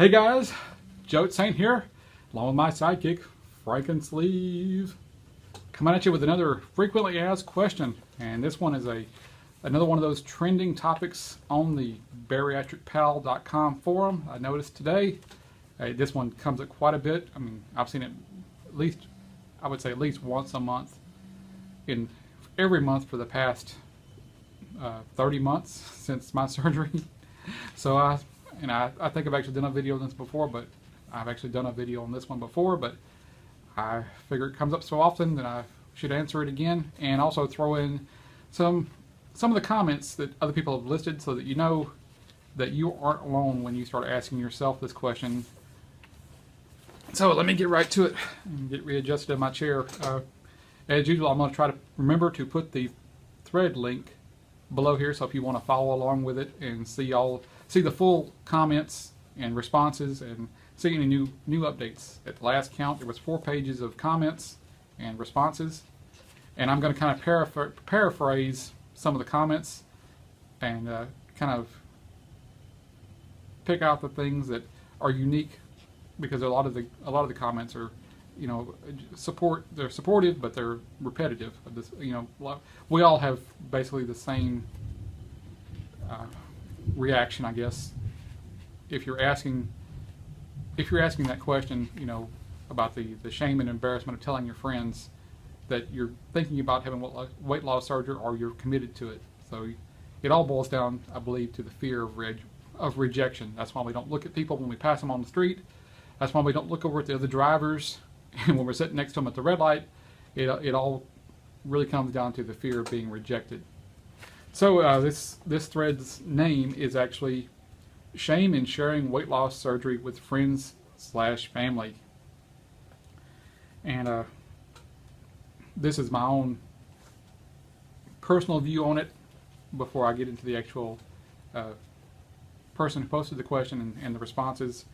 Hey guys, Joe Saint here, along with my sidekick, Frankensleeve, coming at you with another frequently asked question. And this one is another one of those trending topics on the bariatricpal.com forum. I noticed today. This one comes up quite a bit. I mean, I've seen it at least, I would say at least once a month, in every month for the past 30 months since my surgery. So I think I've actually done a video on this before, but I've actually done a video on this one before, but I figure it comes up so often that I should answer it again, and also throw in some of the comments that other people have listed so that you know that you aren't alone when you start asking yourself this question. So let me get right to it and get readjusted in my chair. As usual, I'm going to try to remember to put the thread link below here, so if you want to follow along with it and see the full comments and responses and see any new updates. At the last count, there was 4 pages of comments and responses, and I'm going to kind of paraphrase some of the comments and kind of pick out the things that are unique, because a lot of the comments are, you know, they're supportive, but they're repetitive. You know, we all have basically the same reaction, I guess. If you're asking that question, you know, about the shame and embarrassment of telling your friends that you're thinking about having weight loss surgery, or you're committed to it. So it all boils down, I believe, to the fear of rejection. That's why we don't look at people when we pass them on the street. That's why we don't look over at the other drivers. And when we're sitting next to them at the red light, it all really comes down to the fear of being rejected. So this thread's name is actually Shame in Sharing Weight Loss Surgery with Friends/Family. And this is my own personal view on it before I get into the actual person who posted the question and the responses.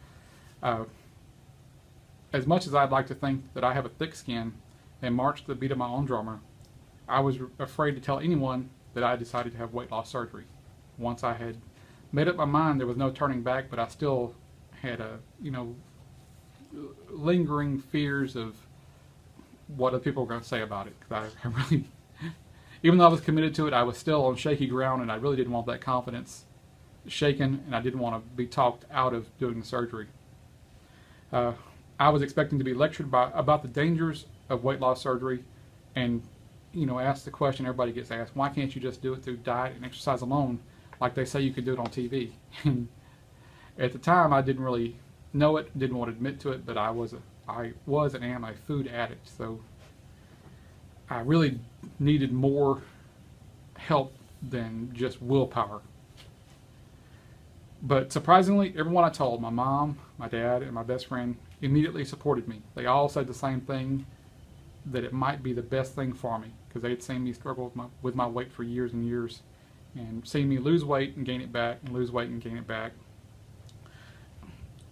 As much as I'd like to think that I have a thick skin and march to the beat of my own drummer, I was afraid to tell anyone that I decided to have weight loss surgery. Once I had made up my mind, there was no turning back, but I still had lingering fears of what other people were going to say about it. Because I really, even though I was committed to it, I was still on shaky ground, and I really didn't want that confidence shaken, and I didn't want to be talked out of doing the surgery. I was expecting to be lectured about the dangers of weight loss surgery, and, you know, ask the question everybody gets asked: why can't you just do it through diet and exercise alone, like they say you could do it on TV? And at the time, I didn't really know it, didn't want to admit to it, but I was and am a food addict, so I really needed more help than just willpower. But surprisingly, everyone I told, my mom, my dad, and my best friend, immediately supported me. They all said the same thing, that it might be the best thing for me, because they had seen me struggle with my weight for years and years, and seen me lose weight and gain it back, and lose weight and gain it back.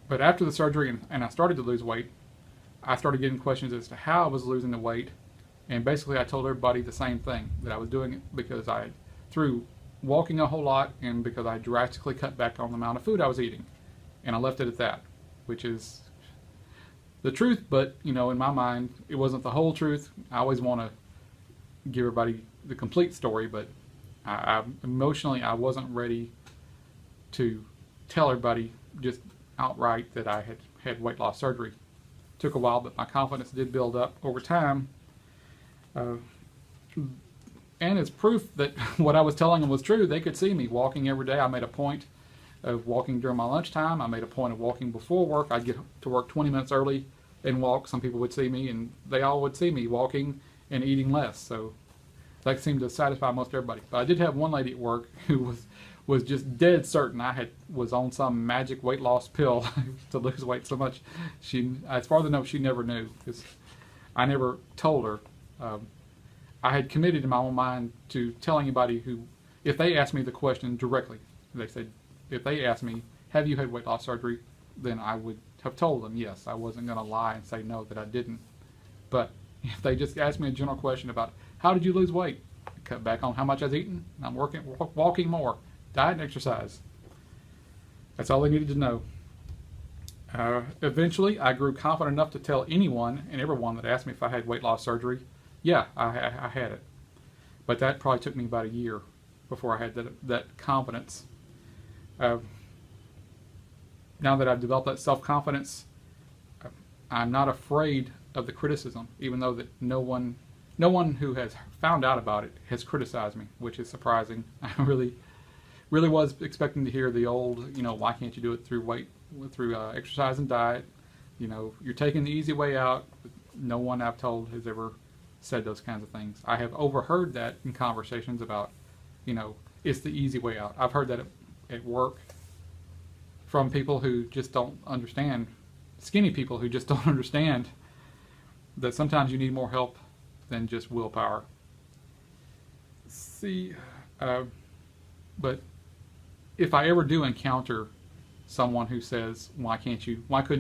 But after the surgery and I started to lose weight, I started getting questions as to how I was losing the weight, and basically I told everybody the same thing, that I was doing it because through walking a whole lot, and because I drastically cut back on the amount of food I was eating. And I left it at that, which is the truth, but, you know, in my mind, it wasn't the whole truth. I always want to give everybody the complete story, but emotionally, I wasn't ready to tell everybody just outright that I had weight loss surgery. It took a while, but my confidence did build up over time. And it's proof that what I was telling them was true. They could see me walking every day. I made a point of walking during my lunchtime. I made a point of walking before work. I'd get to work 20 minutes early and walk. Some people would see me, and they all would see me walking and eating less. So that seemed to satisfy most everybody. But I did have one lady at work who was just dead certain I was on some magic weight loss pill to lose weight so much. As far as I know, she never knew, because I never told her. I had committed in my own mind to tell anybody who, if they asked me the question directly, they said, if they asked me, have you had weight loss surgery, then I would have told them yes. I wasn't going to lie and say no, that I didn't. But if they just asked me a general question about, how did you lose weight? I cut back on how much I was eating, and I'm walking more, diet and exercise. That's all they needed to know. Eventually, I grew confident enough to tell anyone and everyone that asked me if I had weight loss surgery, yeah, I had it. But that probably took me about a year before I had that confidence. Uh, now that I've developed that self-confidence, I'm not afraid of the criticism, even though that no one who has found out about it has criticized me, which is surprising. I really was expecting to hear the old, why can't you do it through exercise and diet? You're taking the easy way out. No one I've told has ever said those kinds of things. I have overheard that in conversations about, it's the easy way out. I've heard that at work from people who just don't understand, skinny people who just don't understand that sometimes you need more help than just willpower. See, but if I ever do encounter someone who says, why couldn't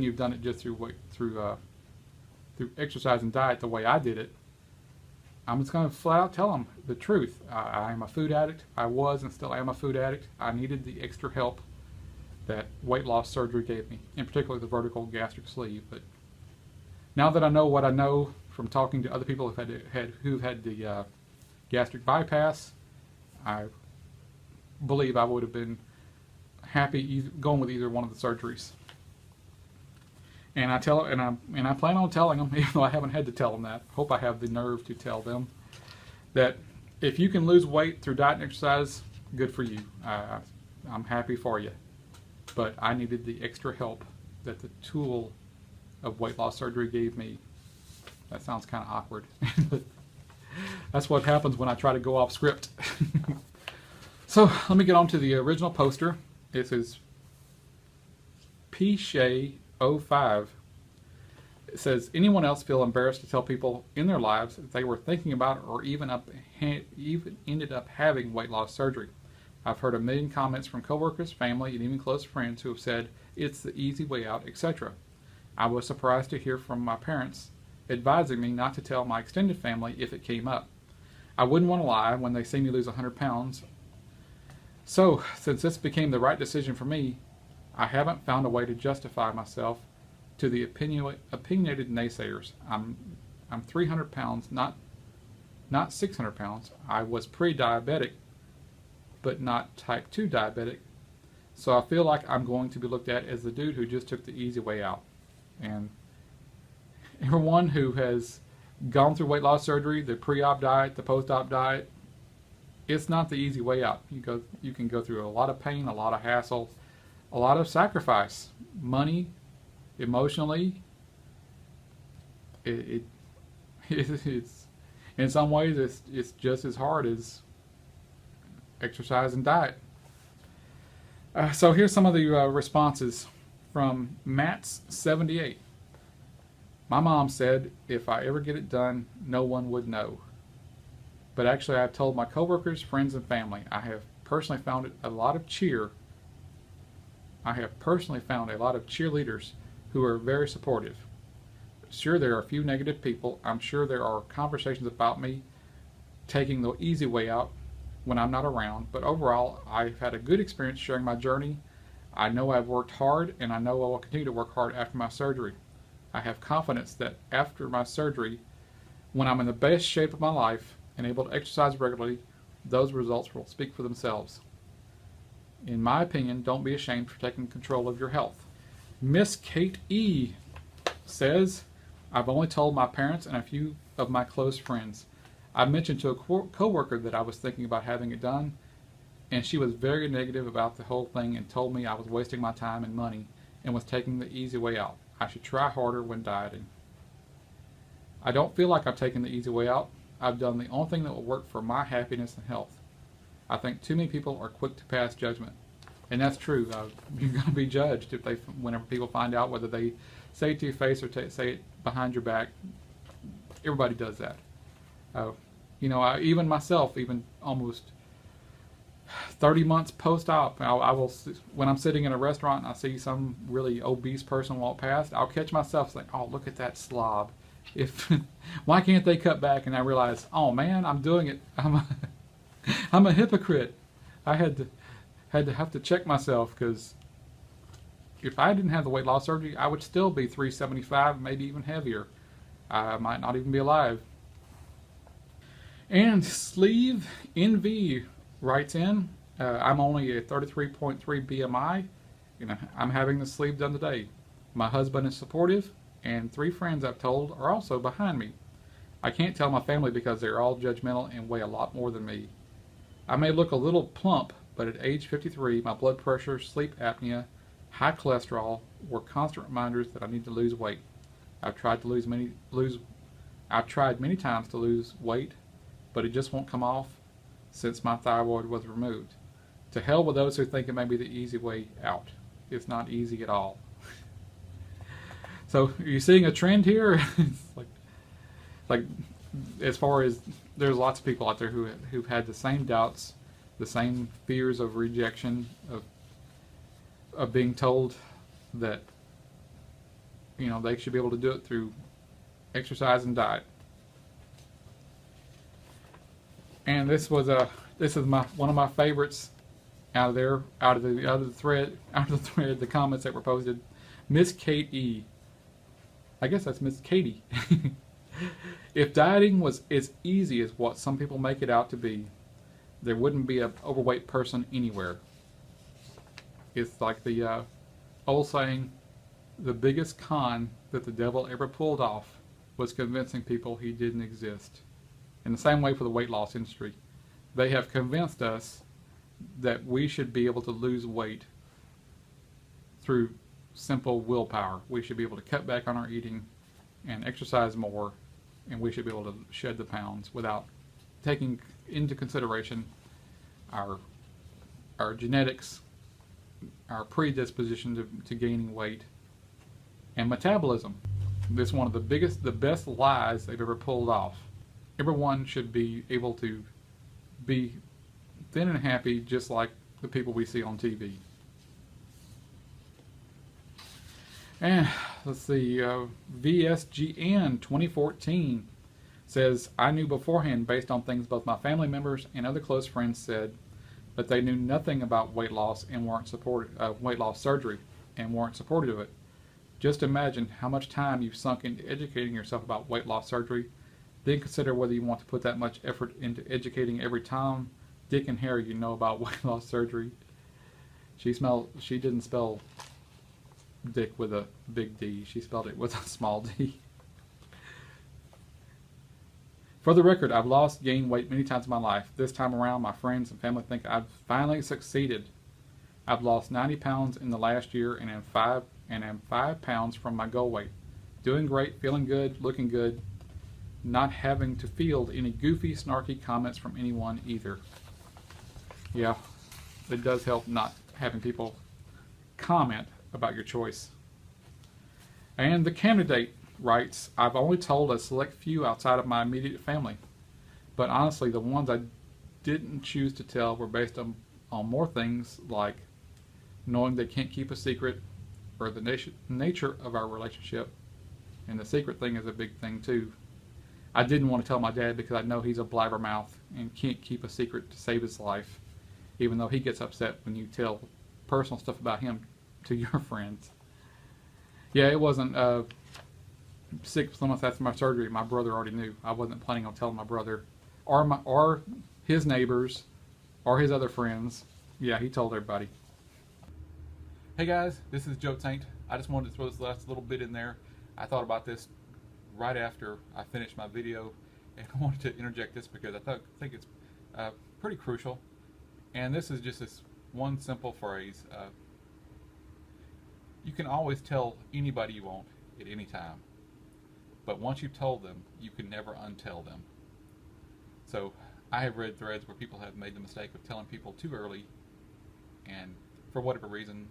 you have done it just through exercise and diet the way I did it, I'm just going to flat out tell them the truth. I am a food addict. I was and still am a food addict. I needed the extra help that weight loss surgery gave me, in particular the vertical gastric sleeve. But now that I know what I know from talking to other people who've had the gastric bypass, I believe I would have been happy going with either one of the surgeries. And I plan on telling them, even though I haven't had to tell them that. Hope I have the nerve to tell them that if you can lose weight through diet and exercise, good for you. I'm happy for you. But I needed the extra help that the tool of weight loss surgery gave me. That sounds kind of awkward. But that's what happens when I try to go off script. So let me get on to the original poster. This is P. Shea 05. It says, anyone else feel embarrassed to tell people in their lives that they were thinking about or even ended up having weight loss surgery? I've heard a million comments from coworkers, family, and even close friends who have said it's the easy way out, etc. I was surprised to hear from my parents advising me not to tell my extended family if it came up. I wouldn't want to lie when they see me lose 100 pounds. So, since this became the right decision for me, I haven't found a way to justify myself to the opinionated naysayers. I'm 300 pounds, not 600 pounds. I was pre-diabetic, but not type 2 diabetic. So I feel like I'm going to be looked at as the dude who just took the easy way out. And everyone who has gone through weight loss surgery, the pre-op diet, the post-op diet, it's not the easy way out. You can go through a lot of pain, a lot of hassle, a lot of sacrifice, money, emotionally. It's in some ways it's just as hard as exercise and diet. So here's some of the responses from Matt's78. My mom said if I ever get it done, no one would know. But actually, I've told my coworkers, friends, and family. I have personally found a lot of cheerleaders who are very supportive. Sure, there are a few negative people. I'm sure there are conversations about me taking the easy way out when I'm not around. But overall, I've had a good experience sharing my journey. I know I've worked hard, and I know I will continue to work hard after my surgery. I have confidence that after my surgery, when I'm in the best shape of my life and able to exercise regularly, those results will speak for themselves. In my opinion, don't be ashamed for taking control of your health. Miss Kate E. says, I've only told my parents and a few of my close friends. I mentioned to a co-worker that I was thinking about having it done, and she was very negative about the whole thing and told me I was wasting my time and money and was taking the easy way out. I should try harder when dieting. I don't feel like I've taken the easy way out. I've done the only thing that will work for my happiness and health. I think too many people are quick to pass judgment. And that's true. You're going to be judged whenever people find out, whether they say it to your face or say it behind your back. Everybody does that. Even myself, even almost 30 months post-op, I will, when I'm sitting in a restaurant and I see some really obese person walk past, I'll catch myself saying, oh, look at that slob. Why can't they cut back? And I realize, oh man, I'm doing it. I'm a hypocrite. I had to check myself because if I didn't have the weight loss surgery, I would still be 375, maybe even heavier. I might not even be alive. And Sleeve NV writes in, I'm only a 33.3 BMI. I'm having the sleeve done today. My husband is supportive, and 3 friends I've told are also behind me. I can't tell my family because they're all judgmental and weigh a lot more than me. I may look a little plump, but at age 53, my blood pressure, sleep apnea, high cholesterol were constant reminders that I need to lose weight. I've tried many times to lose weight, but it just won't come off since my thyroid was removed. To hell with those who think it may be the easy way out. It's not easy at all. So, are you seeing a trend here? It's like, as far as there's lots of people out there who've had the same doubts, the same fears of rejection, of being told that they should be able to do it through exercise and diet. And this is one of my favorites out of the thread, the comments that were posted. Miss Kate E. I guess that's Miss Katie. If dieting was as easy as what some people make it out to be, there wouldn't be an overweight person anywhere. It's like the old saying, the biggest con that the devil ever pulled off was convincing people he didn't exist. In the same way for the weight loss industry. They have convinced us that we should be able to lose weight through simple willpower. We should be able to cut back on our eating and exercise more, and we should be able to shed the pounds without taking into consideration our genetics, our predisposition to gaining weight, and metabolism. This is one of the best lies they've ever pulled off. Everyone should be able to be thin and happy just like the people we see on TV. And let's see, VSGN 2014 says, I knew beforehand based on things both my family members and other close friends said, but they knew nothing about weight loss and weren't supported, weight loss surgery and weren't supportive of it. Just imagine how much time you've sunk into educating yourself about weight loss surgery. Then consider whether you want to put that much effort into educating every Tom, Dick, and Harry you know about weight loss surgery. She didn't spell Dick with a big D. She spelled it with a small d. For the record, I've gained weight many times in my life. This time around, my friends and family think I've finally succeeded. I've lost 90 pounds in the last year and am 5 pounds from my goal weight. Doing great, feeling good, looking good, not having to field any goofy, snarky comments from anyone either. Yeah, it does help not having people comment about your choice. And the candidate writes, I've only told a select few outside of my immediate family, but honestly the ones I didn't choose to tell were based on more things like knowing they can't keep a secret or the nature of our relationship, and the secret thing is a big thing too. I didn't want to tell my dad because I know he's a blabbermouth and can't keep a secret to save his life, even though he gets upset when you tell personal stuff about him to your friends. Yeah, it wasn't 6 months after my surgery. My brother already knew. I wasn't planning on telling my brother or his neighbors or his other friends. Yeah, he told everybody. Hey guys, this is Joe Saint. I just wanted to throw this last little bit in there. I thought about this right after I finished my video, and I wanted to interject this because I think it's pretty crucial. And this is just this one simple phrase. You can always tell anybody you want at any time, but once you've told them, you can never untell them. So I have read threads where people have made the mistake of telling people too early, and for whatever reason,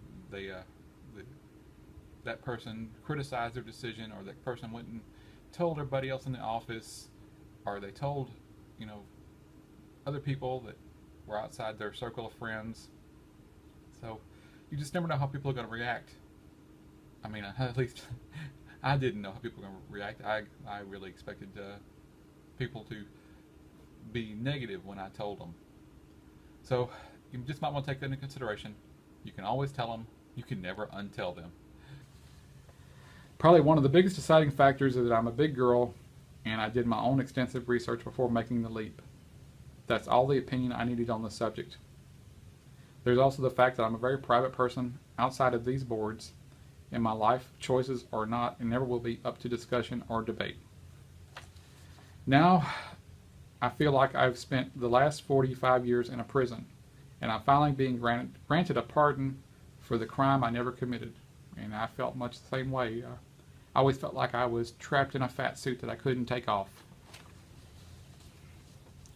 that person criticized their decision, or that person went and told everybody else in the office, or they told, other people that were outside their circle of friends. So you just never know how people are going to react. I mean, at least I didn't know how people were going to react. I really expected people to be negative when I told them. So you just might want to take that into consideration. You can always tell them, You can never untell them. Probably one of the biggest deciding factors is that I'm a big girl and I did my own extensive research before making the leap. That's all the opinion I needed on the subject. There's also the fact that I'm a very private person outside of these boards, and my life choices are not and never will be up to discussion or debate. Now, I feel like I've spent the last 45 years in a prison, and I'm finally being granted a pardon for the crime I never committed. And I felt much the same way. I always felt like I was trapped in a fat suit that I couldn't take off.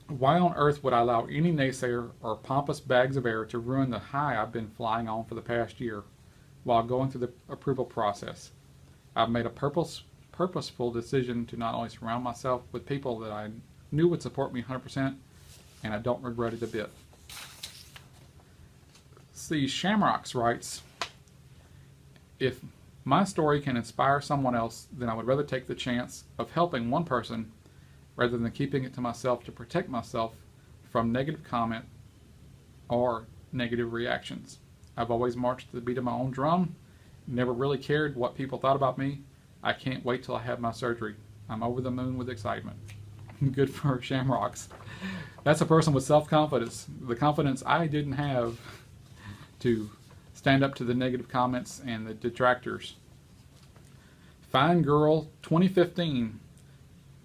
Why on earth would I allow any naysayer or pompous bags of air to ruin the high I've been flying on for the past year while going through the approval process? I've made a purposeful decision to not only surround myself with people that I knew would support me 100%, and I don't regret it a bit. See, Shamrocks writes, if my story can inspire someone else, then I would rather take the chance of helping one person rather than keeping it to myself to protect myself from negative comment or negative reactions. I've always marched to the beat of my own drum, never really cared what people thought about me. I can't wait till I have my surgery. I'm over the moon with excitement. Good for Shamrocks. That's a person with self-confidence, the confidence I didn't have to stand up to the negative comments and the detractors. Fine Girl 2015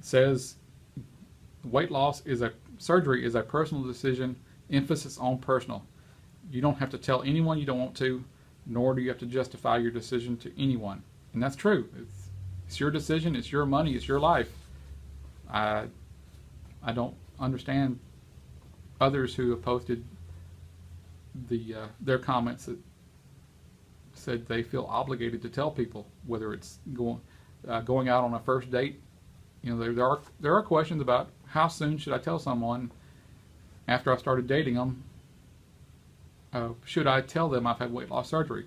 says weight loss is surgery is a personal decision, emphasis on personal. You don't have to tell anyone you don't want to, nor do you have to justify your decision to anyone. And that's true. It's your decision, it's your money, it's your life. I don't understand others who have posted their comments that said they feel obligated to tell people, whether it's going out on a first date. You know, there are questions about how soon should I tell someone after I started dating them. Should I tell them I've had weight loss surgery?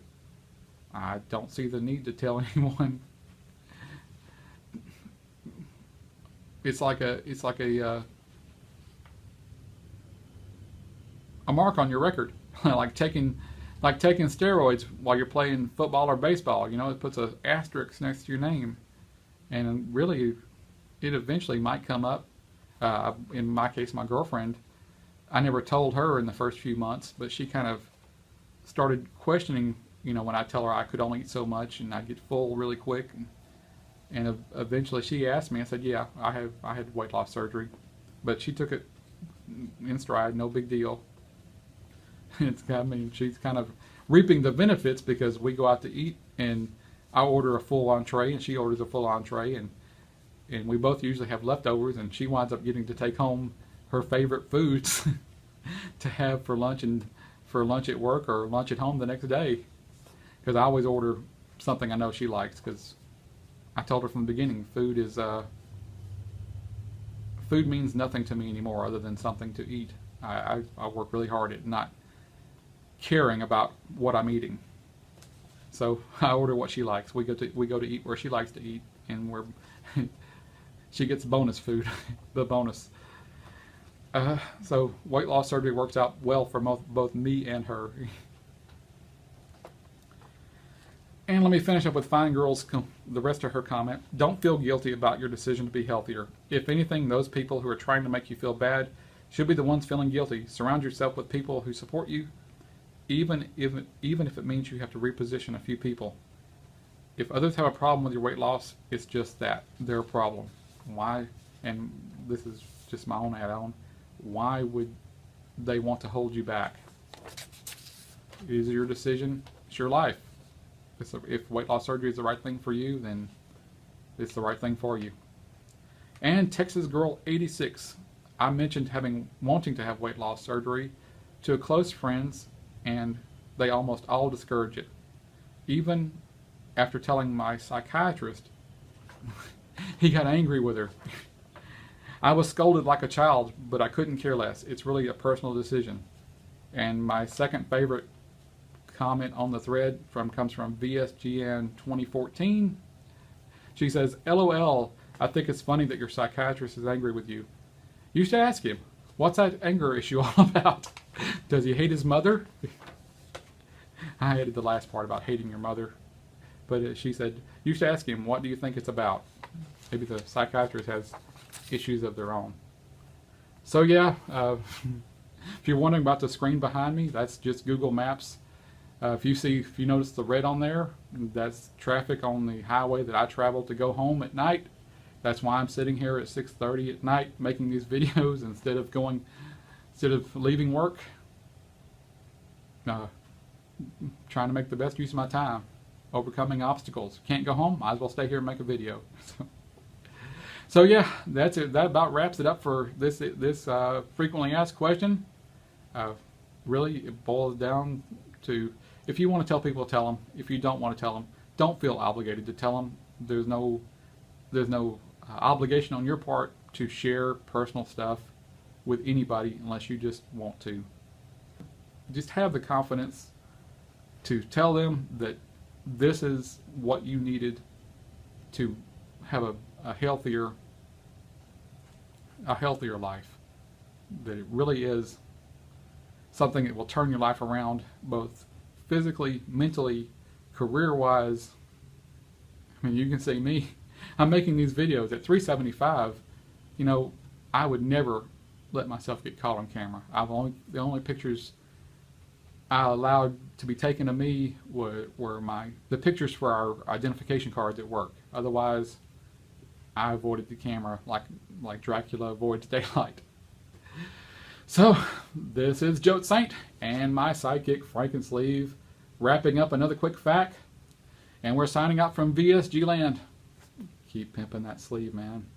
I don't see the need to tell anyone. It's like a mark on your record, like taking steroids while you're playing football or baseball. You know, it puts an asterisk next to your name, and really, it eventually might come up. In my case, my girlfriend, I never told her in the first few months, but she kind of started questioning. You know, when I tell her I could only eat so much and I get full really quick, and eventually she asked me. I said, "Yeah, I had weight loss surgery," but she took it in stride, no big deal. She's kind of reaping the benefits because we go out to eat and I order a full entree and she orders a full entree, and we both usually have leftovers, and she winds up getting to take home her favorite foods to have for lunch at work or lunch at home the next day, because I always order something I know she likes, because I told her from the beginning food means nothing to me anymore other than something to eat. I work really hard at not caring about what I'm eating. So I order what she likes. We go to eat where she likes to eat, and she gets bonus food, the bonus. So weight loss surgery works out well for both me and her. And let me finish up with Fine Girl's the rest of her comment. Don't feel guilty about your decision to be healthier. If anything, those people who are trying to make you feel bad should be the ones feeling guilty. Surround yourself with people who support you, even if it means you have to reposition a few people. If others have a problem with your weight loss, it's just that, their problem. Why, and this is just my own add-on, why would they want to hold you back? It is your decision, it's your life. If weight loss surgery is the right thing for you, then it's the right thing for you. And Texas Girl 86, I mentioned wanting to have weight loss surgery to close friends, and they almost all discourage it. Even after telling my psychiatrist, he got angry with her. I was scolded like a child, but I couldn't care less. It's really a personal decision. And my second favorite comment on the thread comes from VSGN 2014. She says, "LOL, I think it's funny that your psychiatrist is angry with you. You should ask him, what's that anger issue all about? Does he hate his mother?" I hated the last part about hating your mother. But she said, you should ask him, what do you think it's about? Maybe the psychiatrist has issues of their own. So yeah, if you're wondering about the screen behind me, that's just Google Maps. If you notice the red on there, that's traffic on the highway that I travel to go home at night. That's why I'm sitting here at 6:30 at night making these videos instead of leaving work. Trying to make the best use of my time, overcoming obstacles. Can't go home, might as well stay here and make a video. So yeah, that's it. That about wraps it up for this frequently asked question. Really, it boils down to, if you want to tell people, tell them. If you don't want to tell them, don't feel obligated to tell them. There's no obligation on your part to share personal stuff with anybody unless you just want to. Just have the confidence to tell them that this is what you needed to have a healthier life. That it really is something that will turn your life around, both physically, mentally, career-wise. I mean, you can see me. I'm making these videos at 375. You know, I would never let myself get caught on camera. The only pictures I allowed to be taken of me were the pictures for our identification cards at work. Otherwise, I avoided the camera like Dracula avoids daylight. So, this is Jote Saint and my sidekick Frankensleeve wrapping up another quick fact, and we're signing out from VSG land. Keep pimping that sleeve, man.